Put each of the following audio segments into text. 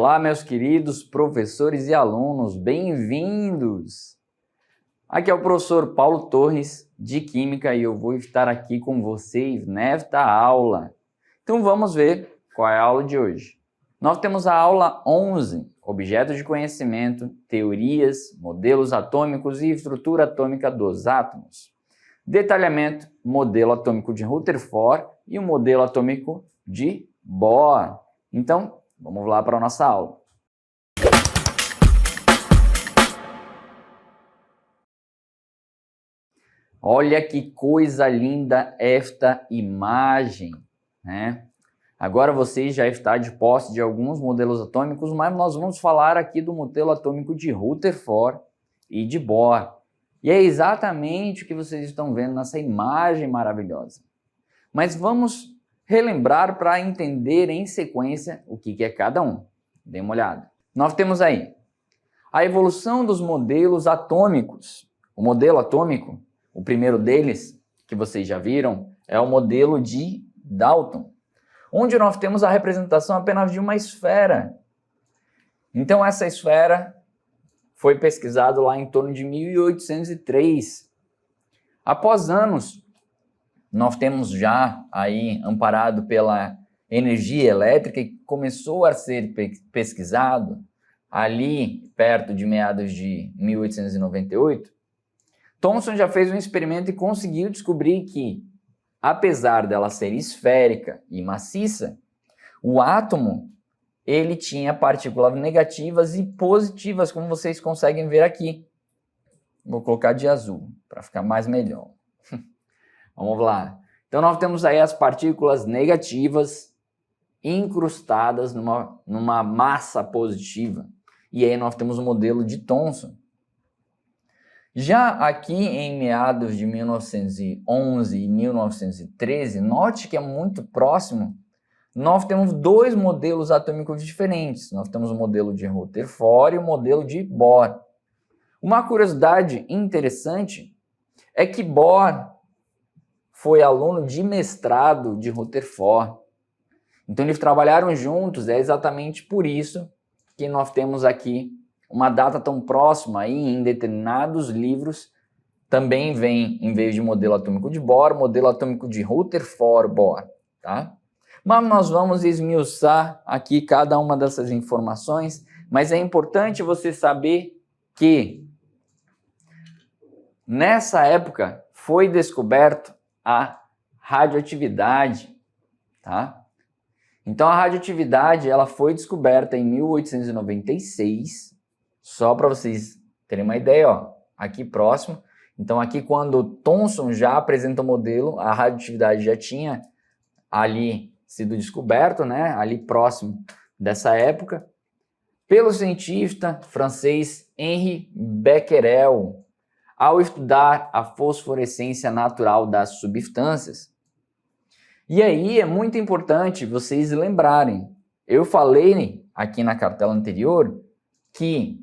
Olá, meus queridos professores e alunos, bem-vindos! Aqui é o professor Paulo Torres, de Química, e eu vou estar aqui com vocês nesta aula. Então vamos ver qual é a aula de hoje. Nós temos a aula 11, Objetos de Conhecimento, Teorias, Modelos Atômicos e Estrutura Atômica dos Átomos. Detalhamento, Modelo Atômico de Rutherford e o Modelo Atômico de Bohr. Então, vamos lá para a nossa aula. Olha que coisa linda esta imagem, né? Agora você já está de posse de alguns modelos atômicos, mas nós vamos falar aqui do modelo atômico de Rutherford e de Bohr. E é exatamente o que vocês estão vendo nessa imagem maravilhosa. Mas vamos relembrar para entender em sequência o que é cada um. Dê uma olhada. Nós temos aí a evolução dos modelos atômicos. O modelo atômico, o primeiro deles, que vocês já viram, é o modelo de Dalton, onde nós temos a representação apenas de uma esfera. Então essa esfera foi pesquisada lá em torno de 1803. Após anos, nós temos já aí amparado pela energia elétrica que começou a ser pesquisado ali perto de meados de 1898. Thomson já fez um experimento e conseguiu descobrir que, apesar dela ser esférica e maciça, o átomo ele tinha partículas negativas e positivas, como vocês conseguem ver aqui. Vou colocar de azul para ficar mais melhor. Vamos lá. Então nós temos aí as partículas negativas incrustadas numa massa positiva. E aí nós temos o modelo de Thomson. Já aqui em meados de 1911 e 1913, note que é muito próximo, nós temos dois modelos atômicos diferentes. Nós temos o modelo de Rutherford e o modelo de Bohr. Uma curiosidade interessante é que Bohr foi aluno de mestrado de Rutherford. Então eles trabalharam juntos, é exatamente por isso que nós temos aqui uma data tão próxima aí em determinados livros. Também vem, em vez de modelo atômico de Bohr, modelo atômico de Rutherford-Bohr, tá? Mas nós vamos esmiuçar aqui cada uma dessas informações, mas é importante você saber que nessa época foi descoberto a radioatividade, tá? Então a radioatividade ela foi descoberta em 1896, só para vocês terem uma ideia, ó, aqui próximo. Então aqui quando Thomson já apresenta o modelo, a radioatividade já tinha ali sido descoberto, né, ali próximo dessa época, pelo cientista francês Henri Becquerel, ao estudar a fosforescência natural das substâncias. E aí é muito importante vocês lembrarem, eu falei aqui na cartela anterior que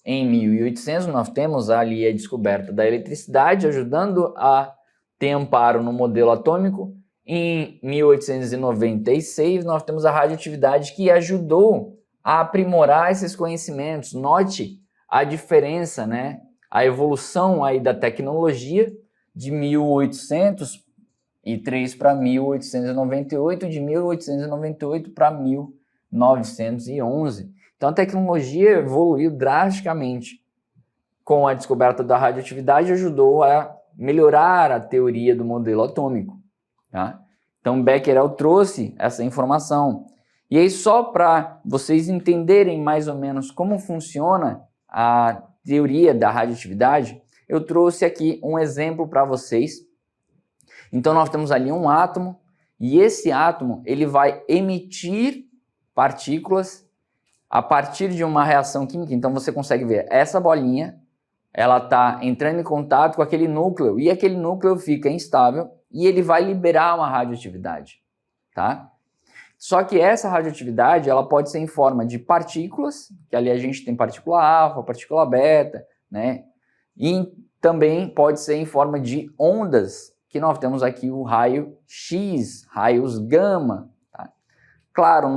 em 1800 nós temos ali a descoberta da eletricidade, ajudando a ter amparo no modelo atômico. Em 1896 nós temos a radioatividade que ajudou a aprimorar esses conhecimentos. Note a diferença, né? A evolução aí da tecnologia de 1803 para 1898, de 1898 para 1911. Então a tecnologia evoluiu drasticamente. Com a descoberta da radioatividade ajudou a melhorar a teoria do modelo atômico, tá? Então Becquerel trouxe essa informação. E aí só para vocês entenderem mais ou menos como funciona a teoria da radioatividade, eu trouxe aqui um exemplo para vocês. Então nós temos ali um átomo e esse átomo ele vai emitir partículas a partir de uma reação química. Então você consegue ver essa bolinha, ela está entrando em contato com aquele núcleo e aquele núcleo fica instável e ele vai liberar uma radioatividade, tá? Só que essa radioatividade ela pode ser em forma de partículas, que ali a gente tem partícula alfa, partícula beta, né? E também pode ser em forma de ondas, que nós temos aqui o raio X, raios gama, tá? Claro,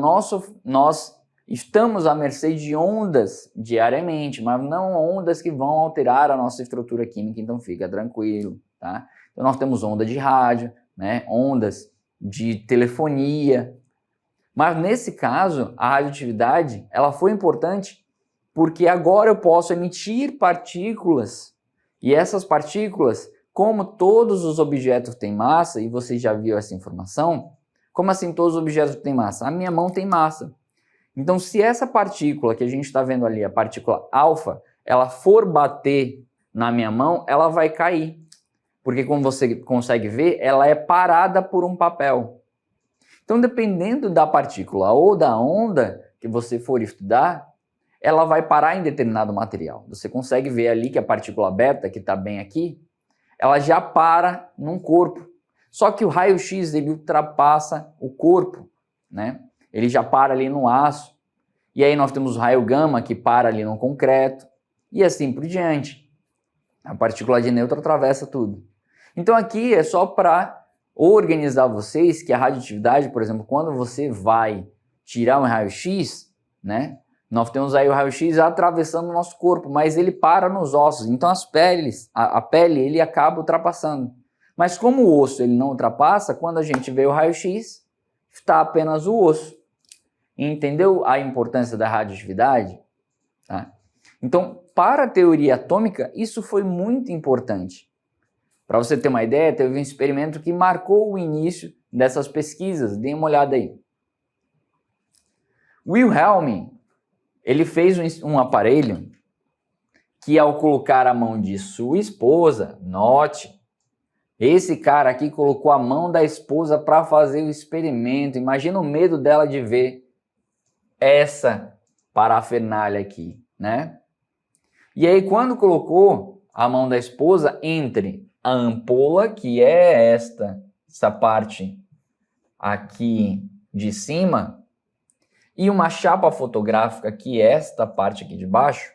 nós estamos à mercê de ondas diariamente, mas não ondas que vão alterar a nossa estrutura química, então fica tranquilo, tá? Então nós temos onda de rádio, né? Ondas de telefonia, mas nesse caso a radioatividade ela foi importante porque agora eu posso emitir partículas e essas partículas, como todos os objetos têm massa, e você já viu essa informação, como assim todos os objetos têm massa? A minha mão tem massa. Então, se essa partícula que a gente está vendo ali, a partícula alfa, ela for bater na minha mão, ela vai cair. Porque como você consegue ver, ela é parada por um papel. Então, dependendo da partícula ou da onda que você for estudar, ela vai parar em determinado material. Você consegue ver ali que a partícula beta, que está bem aqui, ela já para num corpo. Só que o raio-x ele ultrapassa o corpo, né? Ele já para ali no aço. E aí nós temos o raio gama que para ali no concreto. E assim por diante. A partícula de nêutron atravessa tudo. Então aqui é só para organizar vocês que a radioatividade, por exemplo, quando você vai tirar um raio-x, né? Nós temos aí o raio-x atravessando o nosso corpo, mas ele para nos ossos. Então as peles, a pele ele acaba ultrapassando. Mas como o osso ele não ultrapassa, quando a gente vê o raio-x, está apenas o osso. Entendeu a importância da radioatividade? Tá? Então, para a teoria atômica, isso foi muito importante. Para você ter uma ideia, teve um experimento que marcou o início dessas pesquisas. Dê uma olhada aí. Wilhelm, ele fez um aparelho que ao colocar a mão de sua esposa, note, esse cara aqui colocou a mão da esposa para fazer o experimento. Imagina o medo dela de ver essa parafernália aqui, né? E aí quando colocou a mão da esposa entre a ampola, que é essa parte aqui de cima, e uma chapa fotográfica, que é esta parte aqui de baixo,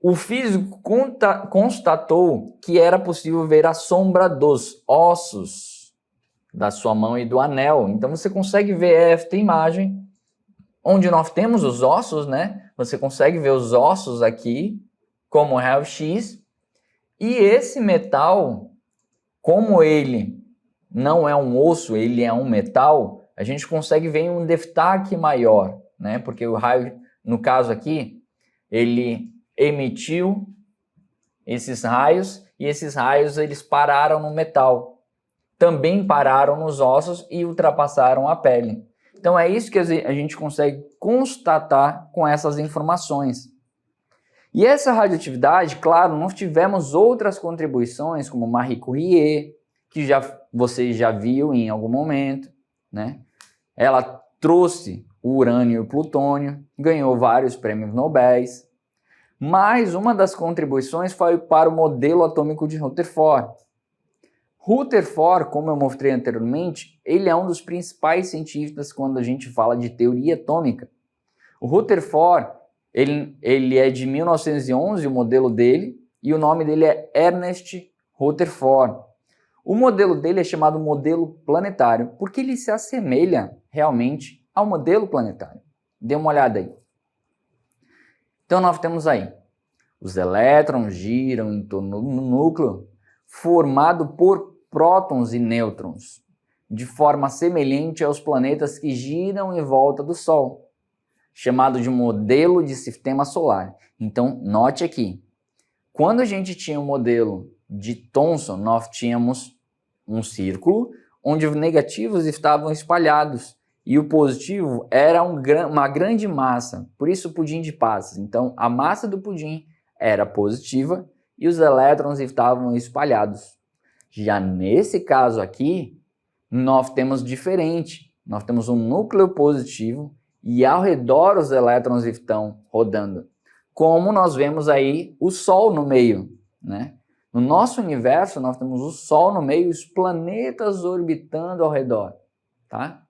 o físico constatou que era possível ver a sombra dos ossos da sua mão e do anel. Então você consegue ver esta imagem, onde nós temos os ossos, né? Você consegue ver os ossos aqui, como raio-x, e esse metal, como ele não é um osso, ele é um metal, a gente consegue ver em um destaque maior, né? Porque o raio, no caso aqui, ele emitiu esses raios e esses raios eles pararam no metal. Também pararam nos ossos e ultrapassaram a pele. Então é isso que a gente consegue constatar com essas informações. E essa radioatividade, claro, nós tivemos outras contribuições, como Marie Curie, que você já viu em algum momento, né? Ela trouxe o urânio e o plutônio, ganhou vários prêmios Nobel, mas uma das contribuições foi para o modelo atômico de Rutherford. Rutherford, como eu mostrei anteriormente, ele é um dos principais cientistas quando a gente fala de teoria atômica. O Rutherford, ele é de 1911, o modelo dele, e o nome dele é Ernest Rutherford. O modelo dele é chamado modelo planetário, porque ele se assemelha realmente ao modelo planetário. Dê uma olhada aí. Então nós temos aí, os elétrons giram em torno do núcleo, formado por prótons e nêutrons, de forma semelhante aos planetas que giram em volta do Sol, chamado de modelo de sistema solar. Então, note aqui, quando a gente tinha o modelo de Thomson, nós tínhamos um círculo onde os negativos estavam espalhados e o positivo era uma grande massa, por isso o pudim de passas. Então, a massa do pudim era positiva e os elétrons estavam espalhados. Já nesse caso aqui, nós temos diferente. Nós temos um núcleo positivo e ao redor os elétrons estão rodando. Como nós vemos aí o Sol no meio, né? No nosso universo, nós temos o Sol no meio e os planetas orbitando ao redor, tá?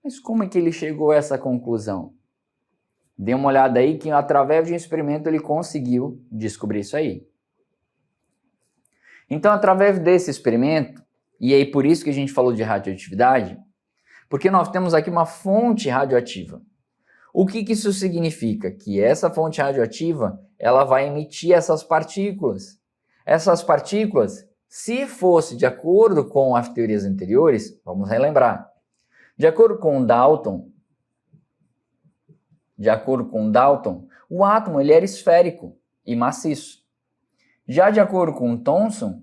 Mas como é que ele chegou a essa conclusão? Dê uma olhada aí que através de um experimento ele conseguiu descobrir isso aí. Então, através desse experimento, e aí por isso que a gente falou de radioatividade, porque nós temos aqui uma fonte radioativa. O que isso significa? Que essa fonte radioativa, ela vai emitir essas partículas. Essas partículas, se fosse de acordo com as teorias anteriores, vamos relembrar. De acordo com Dalton, o átomo ele era esférico e maciço. Já de acordo com Thomson,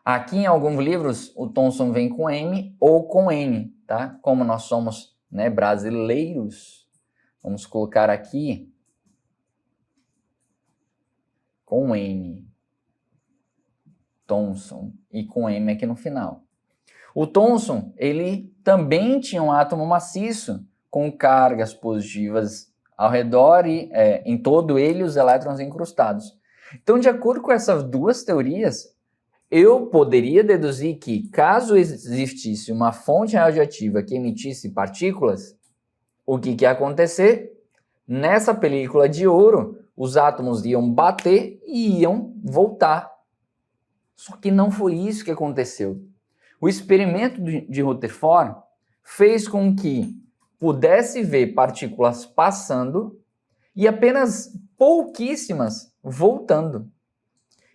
aqui em alguns livros o Thomson vem com M ou com N, tá? Como nós somos, né, brasileiros, vamos colocar aqui com N, Thomson, e com M aqui no final. O Thomson, ele também tinha um átomo maciço com cargas positivas ao redor e em todo ele os elétrons incrustados. Então, de acordo com essas duas teorias, eu poderia deduzir que, caso existisse uma fonte radioativa que emitisse partículas, o que ia acontecer? Nessa película de ouro, os átomos iam bater e iam voltar. Só que não foi isso que aconteceu. O experimento de Rutherford fez com que pudesse ver partículas passando e apenas pouquíssimas voltando.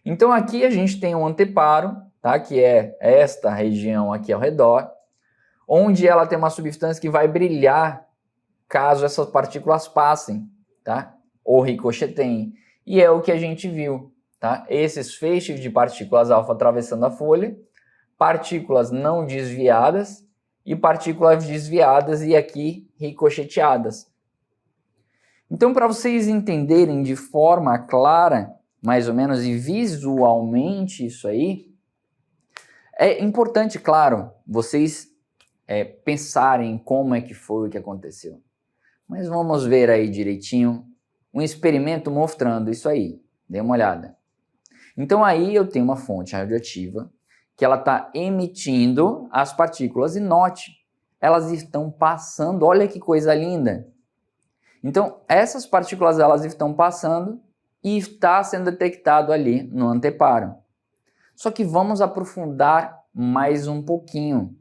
Então aqui a gente tem um anteparo, tá? Que é esta região aqui ao redor, onde ela tem uma substância que vai brilhar caso essas partículas passem, tá? Ou ricocheteiem. E é o que a gente viu, tá? Esses feixes de partículas alfa atravessando a folha, partículas não desviadas e partículas desviadas e aqui ricocheteadas. Então, para vocês entenderem de forma clara, mais ou menos, e visualmente isso aí, é importante, claro, vocês pensarem como é que foi o que aconteceu. Mas vamos ver aí direitinho um experimento mostrando isso aí. Dê uma olhada. Então aí eu tenho uma fonte radioativa que ela está emitindo as partículas e note, elas estão passando, olha que coisa linda. Então essas partículas elas estão passando e está sendo detectado ali no anteparo. Só que vamos aprofundar mais um pouquinho.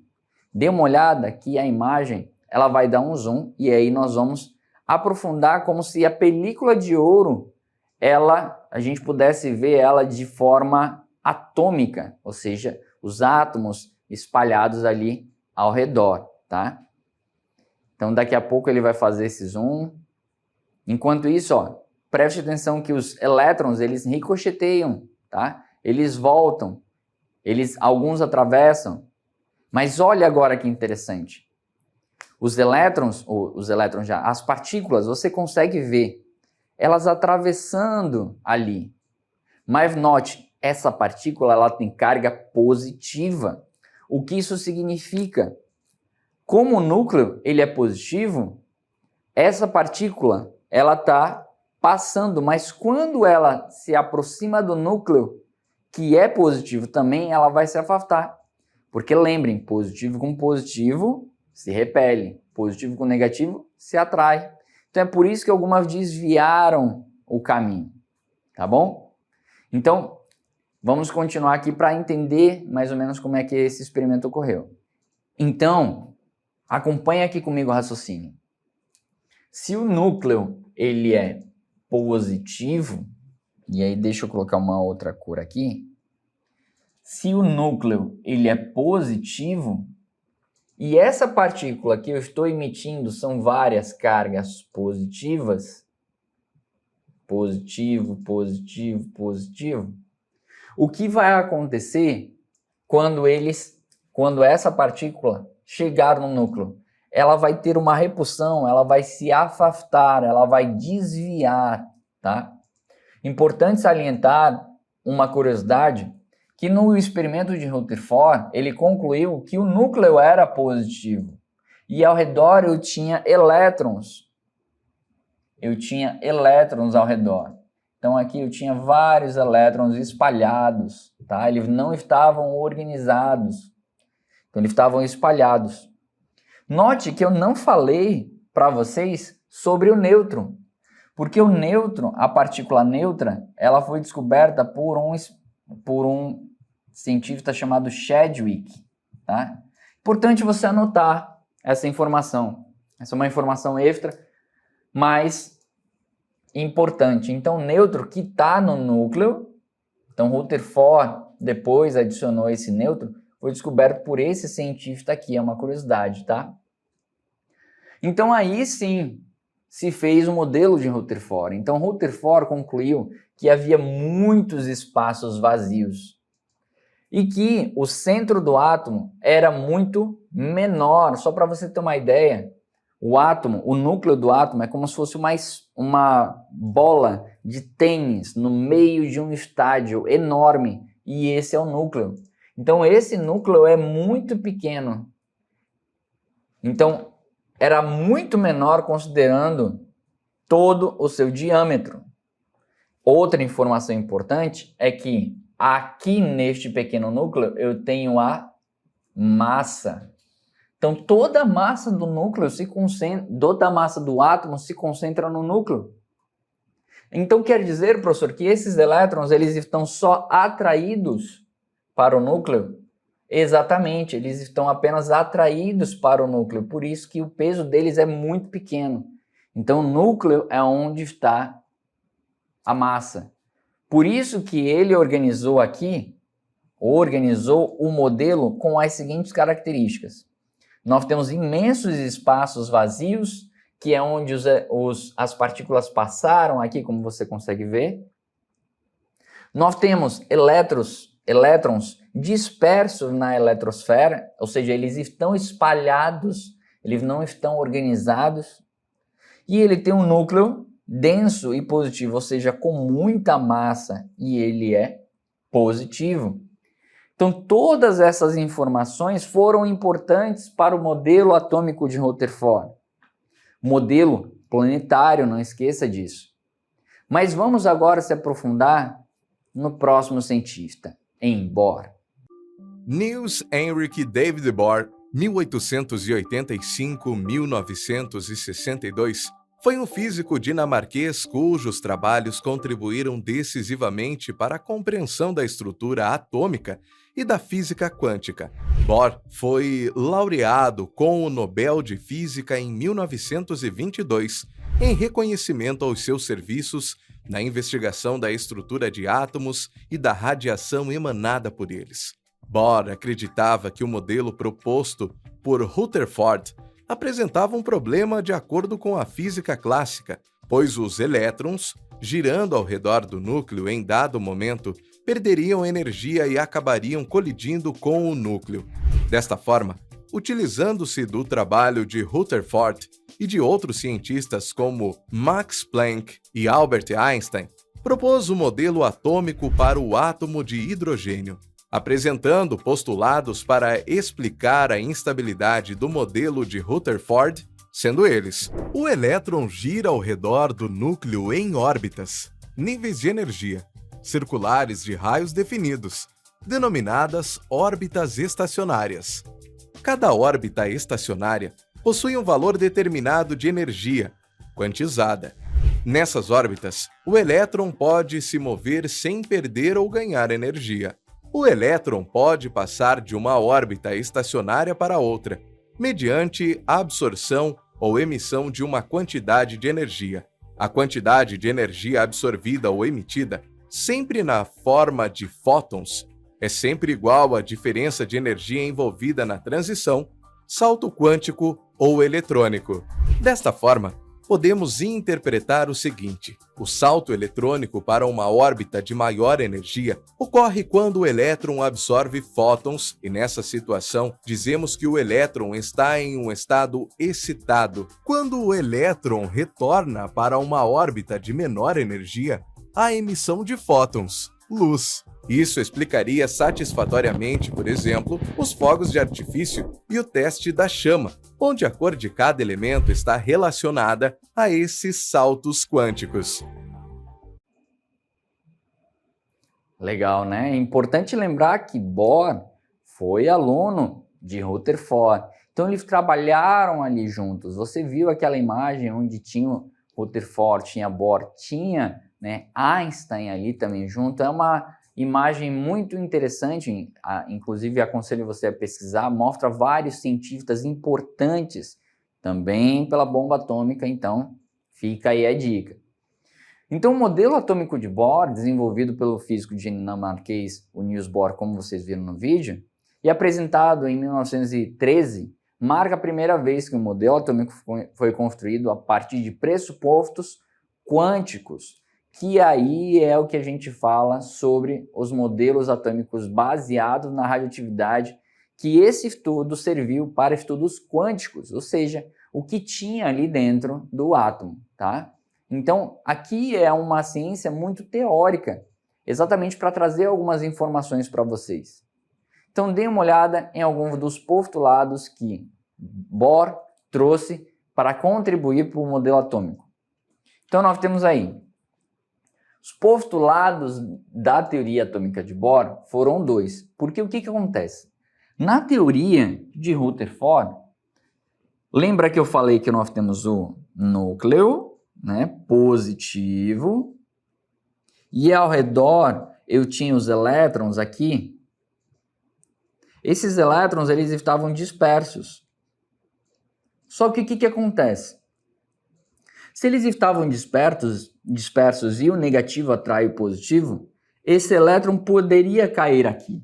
Dê uma olhada que a imagem ela vai dar um zoom e aí nós vamos aprofundar como se a película de ouro a gente pudesse ver ela de forma atômica, ou seja, os átomos espalhados ali ao redor, tá? Então daqui a pouco ele vai fazer esse zoom. Enquanto isso, ó, preste atenção que os elétrons, eles ricocheteiam, tá? Eles voltam, alguns atravessam. Mas olha agora que interessante. As partículas, você consegue ver elas atravessando ali. Mas note, essa partícula ela tem carga positiva. O que isso significa? Como o núcleo ele é positivo, essa partícula ela está passando, mas quando ela se aproxima do núcleo, que é positivo também, ela vai se afastar. Porque lembrem, positivo com positivo se repele, positivo com negativo se atrai. Então é por isso que algumas desviaram o caminho, tá bom? Então, vamos continuar aqui para entender mais ou menos como é que esse experimento ocorreu. Então, acompanha aqui comigo o raciocínio. Se o núcleo ele é positivo, e aí deixa eu colocar uma outra cor aqui. Se o núcleo ele é positivo, e essa partícula que eu estou emitindo são várias cargas positivas, positivo, positivo, positivo, o que vai acontecer quando essa partícula chegar no núcleo? Ela vai ter uma repulsão, ela vai se afastar, ela vai desviar, tá? Importante salientar uma curiosidade, que no experimento de Rutherford, ele concluiu que o núcleo era positivo. E ao redor eu tinha elétrons. Eu tinha elétrons ao redor. Então aqui eu tinha vários elétrons espalhados, tá? Eles não estavam organizados. Então eles estavam espalhados. Note que eu não falei para vocês sobre o nêutron. Porque o nêutron, a partícula neutra, ela foi descoberta por um cientista chamado Chadwick, tá? Importante você anotar, essa informação. Essa é uma informação extra, mas importante. Então, nêutron que está no núcleo, então Rutherford depois adicionou esse nêutron, foi descoberto por esse cientista aqui, é uma curiosidade, tá? Então, aí sim, se fez o modelo de Rutherford. Então, Rutherford concluiu que havia muitos espaços vazios e que o centro do átomo era muito menor. Só para você ter uma ideia, o átomo, o núcleo do átomo é como se fosse uma bola de tênis no meio de um estádio enorme, e esse é o núcleo. Então, esse núcleo é muito pequeno. Então, era muito menor considerando todo o seu diâmetro. Outra informação importante é que aqui neste pequeno núcleo eu tenho a massa. Então toda a massa do núcleo toda a massa do átomo se concentra no núcleo. Então quer dizer, professor, que esses elétrons eles estão só atraídos para o núcleo? Exatamente, eles estão apenas atraídos para o núcleo, por isso que o peso deles é muito pequeno. Então o núcleo é onde está a massa. Por isso que ele organizou o modelo com as seguintes características. Nós temos imensos espaços vazios, que é onde as partículas passaram aqui, como você consegue ver. Nós temos elétrons dispersos na eletrosfera, ou seja, eles estão espalhados, eles não estão organizados. E ele tem um núcleo denso e positivo, ou seja, com muita massa, e ele é positivo. Então, todas essas informações foram importantes para o modelo atômico de Rutherford. Modelo planetário, não esqueça disso. Mas vamos agora se aprofundar no próximo cientista, em Bohr. Niels Henrik David Bohr, 1885-1962, foi um físico dinamarquês cujos trabalhos contribuíram decisivamente para a compreensão da estrutura atômica e da física quântica. Bohr foi laureado com o Nobel de Física em 1922, em reconhecimento aos seus serviços na investigação da estrutura de átomos e da radiação emanada por eles. Bohr acreditava que o modelo proposto por Rutherford apresentava um problema de acordo com a física clássica, pois os elétrons, girando ao redor do núcleo em dado momento, perderiam energia e acabariam colidindo com o núcleo. Desta forma, utilizando-se do trabalho de Rutherford e de outros cientistas como Max Planck e Albert Einstein, propôs o modelo atômico para o átomo de hidrogênio, apresentando postulados para explicar a instabilidade do modelo de Rutherford, sendo eles: o elétron gira ao redor do núcleo em órbitas, níveis de energia, circulares de raios definidos, denominadas órbitas estacionárias. Cada órbita estacionária possui um valor determinado de energia, quantizada. Nessas órbitas, o elétron pode se mover sem perder ou ganhar energia. O elétron pode passar de uma órbita estacionária para outra, mediante absorção ou emissão de uma quantidade de energia. A quantidade de energia absorvida ou emitida, sempre na forma de fótons, é sempre igual à diferença de energia envolvida na transição, salto quântico ou eletrônico. Desta forma, podemos interpretar o seguinte: o salto eletrônico para uma órbita de maior energia ocorre quando o elétron absorve fótons, e nessa situação dizemos que o elétron está em um estado excitado. Quando o elétron retorna para uma órbita de menor energia, há emissão de fótons, luz. Isso explicaria satisfatoriamente, por exemplo, os fogos de artifício e o teste da chama, onde a cor de cada elemento está relacionada a esses saltos quânticos. Legal, né? É importante lembrar que Bohr foi aluno de Rutherford. Então eles trabalharam ali juntos. Você viu aquela imagem onde tinha Rutherford, tinha Bohr, tinha, né, Einstein ali também junto. É uma imagem muito interessante, inclusive aconselho você a pesquisar, mostra vários cientistas importantes também pela bomba atômica, então fica aí a dica. Então o modelo atômico de Bohr, desenvolvido pelo físico dinamarquês o Niels Bohr, como vocês viram no vídeo, e apresentado em 1913, marca a primeira vez que o modelo atômico foi construído a partir de pressupostos quânticos, que aí é o que a gente fala sobre os modelos atômicos baseados na radioatividade, que esse estudo serviu para estudos quânticos, ou seja, o que tinha ali dentro do átomo, tá? Então, aqui é uma ciência muito teórica, exatamente para trazer algumas informações para vocês. Então, dê uma olhada em alguns dos postulados que Bohr trouxe para contribuir para o modelo atômico. Então, nós temos aí os postulados da teoria atômica de Bohr foram dois. Porque o que acontece? Na teoria de Rutherford, lembra que eu falei que nós temos o núcleo, né, positivo, e ao redor eu tinha os elétrons aqui. Esses elétrons eles estavam dispersos. Só que o que acontece? Se eles estavam dispersos e o negativo atrai o positivo, esse elétron poderia cair aqui.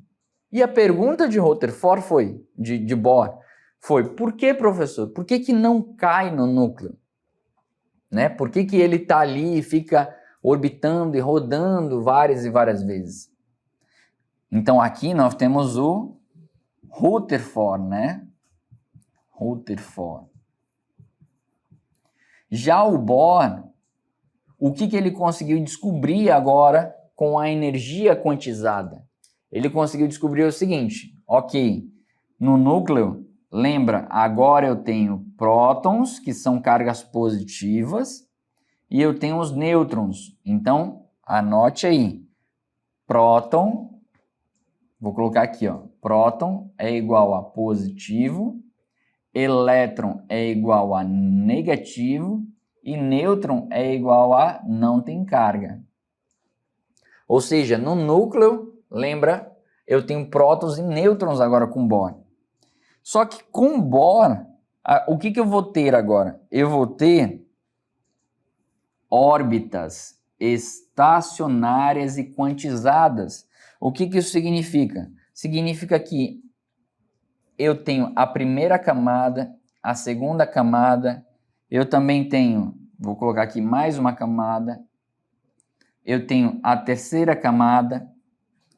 E a pergunta de Rutherford foi, de Bohr, foi: por que, professor? Por que não cai no núcleo? Né? Por que ele está ali e fica orbitando e rodando várias e várias vezes? Então aqui nós temos o Rutherford, né? Rutherford. Já o Bohr, o que ele conseguiu descobrir agora com a energia quantizada? Ele conseguiu descobrir o seguinte: ok, no núcleo, lembra, agora eu tenho prótons, que são cargas positivas, e eu tenho os nêutrons. Então, anote aí, próton, vou colocar aqui, ó, próton é igual a positivo, elétron é igual a negativo e nêutron é igual a não tem carga. Ou seja, no núcleo, lembra, eu tenho prótons e nêutrons agora com Bohr. Só que com Bohr, o que eu vou ter agora? Eu vou ter órbitas estacionárias e quantizadas. O que isso significa? Significa que eu tenho a primeira camada, a segunda camada, eu também tenho, vou colocar aqui mais uma camada, eu tenho a terceira camada,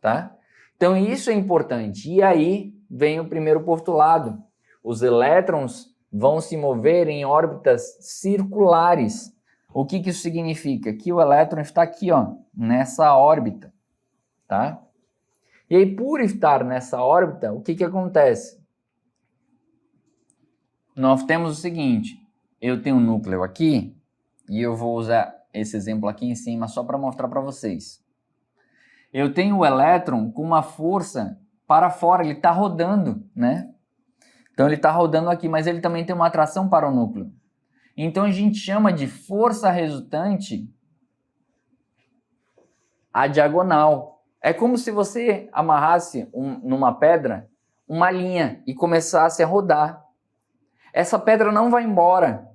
tá? Então isso é importante. E aí vem o primeiro postulado. Os elétrons vão se mover em órbitas circulares. O que isso significa? Que o elétron está aqui, ó, nessa órbita, tá? E aí, por estar nessa órbita, o que acontece? Nós temos o seguinte, eu tenho um núcleo aqui, e eu vou usar esse exemplo aqui em cima só para mostrar para vocês. Eu tenho o elétron com uma força para fora, ele está rodando, né? Então ele está rodando aqui, mas ele também tem uma atração para o núcleo. Então a gente chama de força resultante a diagonal. É como se você amarrasse numa pedra uma linha e começasse a rodar. Essa pedra não vai embora,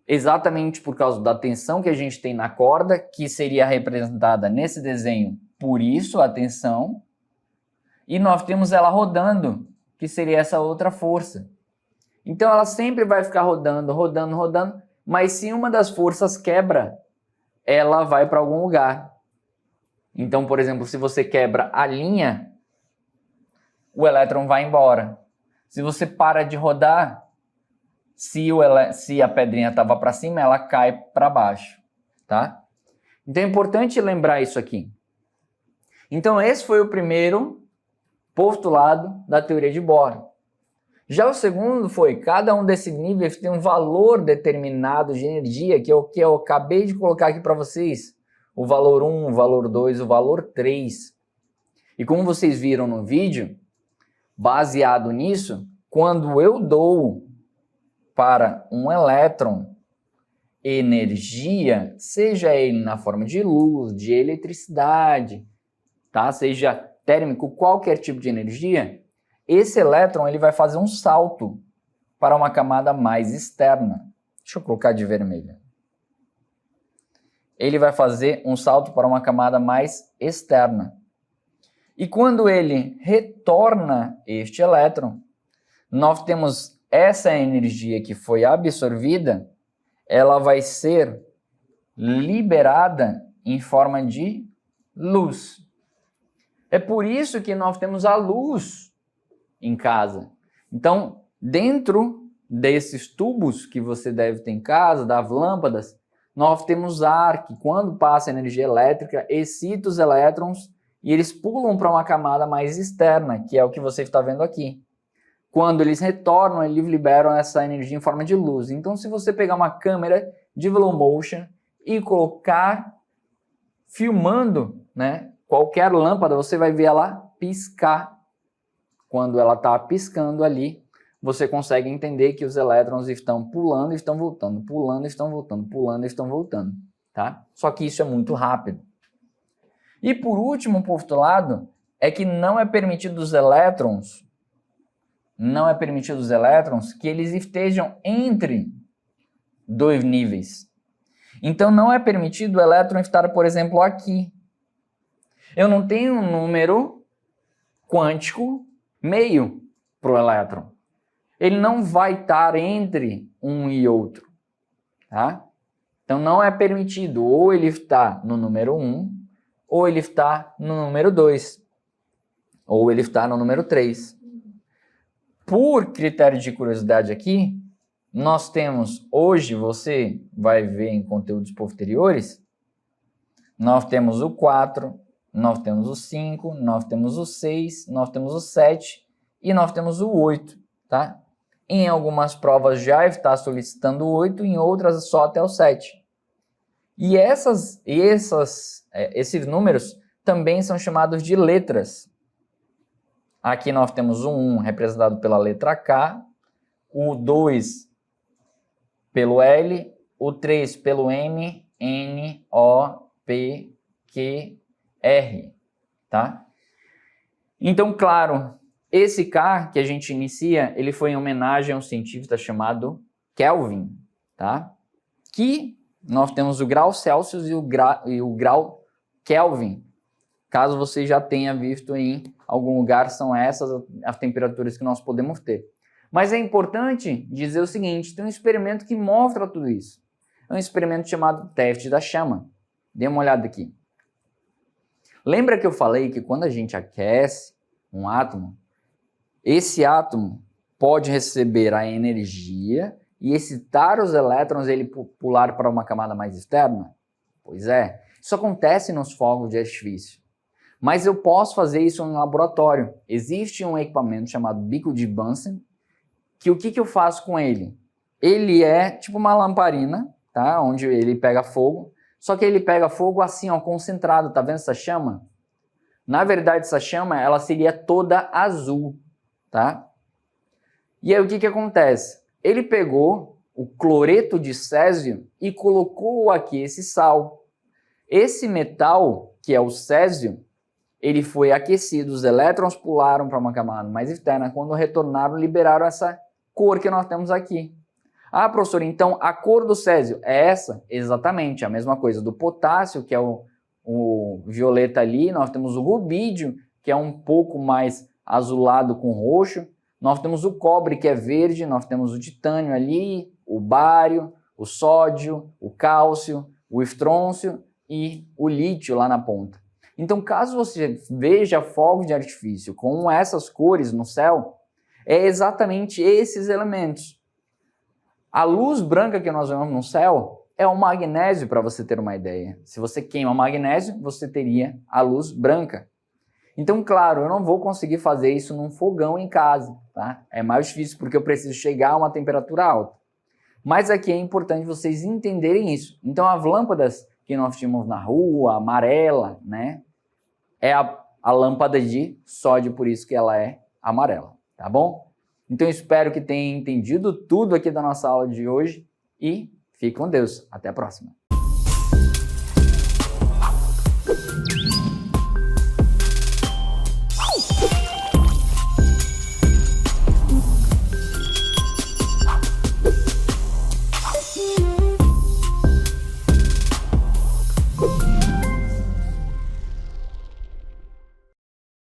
exatamente por causa da tensão que a gente tem na corda, que seria representada nesse desenho, por isso a tensão, e nós temos ela rodando, que seria essa outra força. Então ela sempre vai ficar rodando, rodando, rodando, mas se uma das forças quebra, ela vai para algum lugar. Então, por exemplo, se você quebra a linha, o elétron vai embora. Se você para de rodar, se a pedrinha estava para cima, ela cai para baixo, tá? Então é importante lembrar isso aqui. Então esse foi o primeiro postulado da teoria de Bohr. Já o segundo foi, cada um desses níveis tem um valor determinado de energia, que é o que eu acabei de colocar aqui para vocês. O valor 1, o valor 2, o valor 3. E como vocês viram no vídeo, baseado nisso, quando eu dou para um elétron energia, seja ele na forma de luz, de eletricidade, tá? Seja térmico, qualquer tipo de energia, esse elétron ele vai fazer um salto para uma camada mais externa. Deixa eu colocar de vermelho. Ele vai fazer um salto para uma camada mais externa. E quando ele retorna este elétron, nós temos essa energia que foi absorvida, ela vai ser liberada em forma de luz. É por isso que nós temos a luz em casa. Então, dentro desses tubos que você deve ter em casa, das lâmpadas, nós temos ar que, quando passa energia elétrica, excita os elétrons e eles pulam para uma camada mais externa, que é o que você está vendo aqui. Quando eles retornam, eles liberam essa energia em forma de luz. Então, se você pegar uma câmera de slow motion e colocar filmando, né, qualquer lâmpada, você vai ver ela piscar. Quando ela está piscando ali, você consegue entender que os elétrons estão pulando e estão voltando, pulando e estão voltando, pulando e estão voltando, tá? Só que isso é muito rápido. E por último, um postulado é que não é permitido os elétrons que eles estejam entre dois níveis. Então não é permitido o elétron estar, por exemplo, aqui. Eu não tenho um número quântico meio para o elétron. Ele não vai estar entre um e outro, tá? Então não é permitido, ou ele está no número 1, ou ele está no número 2, ou ele está no número 3. Por critério de curiosidade aqui, nós temos, hoje você vai ver em conteúdos posteriores, nós temos o 4, nós temos o 5, nós temos o 6, nós temos o 7 e nós temos o 8, tá? Em algumas provas já está solicitando o 8, em outras só até o 7. E esses números também são chamados de letras. Aqui nós temos o 1 representado pela letra K, o 2 pelo L, o 3 pelo M, N, O, P, Q, R, tá? Então, claro, esse K que a gente inicia, ele foi em homenagem a um cientista chamado Kelvin, tá? Que nós temos o grau Celsius e o grau Kelvin. Caso você já tenha visto em algum lugar, são essas as temperaturas que nós podemos ter. Mas é importante dizer o seguinte, tem um experimento que mostra tudo isso. É um experimento chamado teste da chama. Dê uma olhada aqui. Lembra que eu falei que quando a gente aquece um átomo, esse átomo pode receber a energia e excitar os elétrons e ele pular para uma camada mais externa? Pois é, isso acontece nos fogos de artifício. Mas eu posso fazer isso em um laboratório. Existe um equipamento chamado bico de Bunsen, que o que eu faço com ele? Ele é tipo uma lamparina, tá? Onde ele pega fogo, só que ele pega fogo assim, ó, concentrado, tá vendo essa chama? Na verdade, essa chama, ela seria toda azul, tá? E aí o que acontece? Ele pegou o cloreto de césio e colocou aqui esse sal. Esse metal, que é o césio, ele foi aquecido, os elétrons pularam para uma camada mais externa, quando retornaram, liberaram essa cor que nós temos aqui. Ah, professor, então a cor do césio é essa? Exatamente, a mesma coisa do potássio, que é o violeta ali, nós temos o rubídio, que é um pouco mais azulado com roxo, nós temos o cobre, que é verde, nós temos o titânio ali, o bário, o sódio, o cálcio, o estrôncio e o lítio lá na ponta. Então, caso você veja fogos de artifício com essas cores no céu, é exatamente esses elementos. A luz branca que nós vemos no céu é o magnésio, para você ter uma ideia. Se você queima magnésio, você teria a luz branca. Então, claro, eu não vou conseguir fazer isso num fogão em casa, tá? É mais difícil porque eu preciso chegar a uma temperatura alta. Mas aqui é importante vocês entenderem isso. Então, as lâmpadas que nós tínhamos na rua, amarela, né? É a lâmpada de sódio, por isso que ela é amarela, tá bom? Então, eu espero que tenham entendido tudo aqui da nossa aula de hoje e fique com Deus. Até a próxima.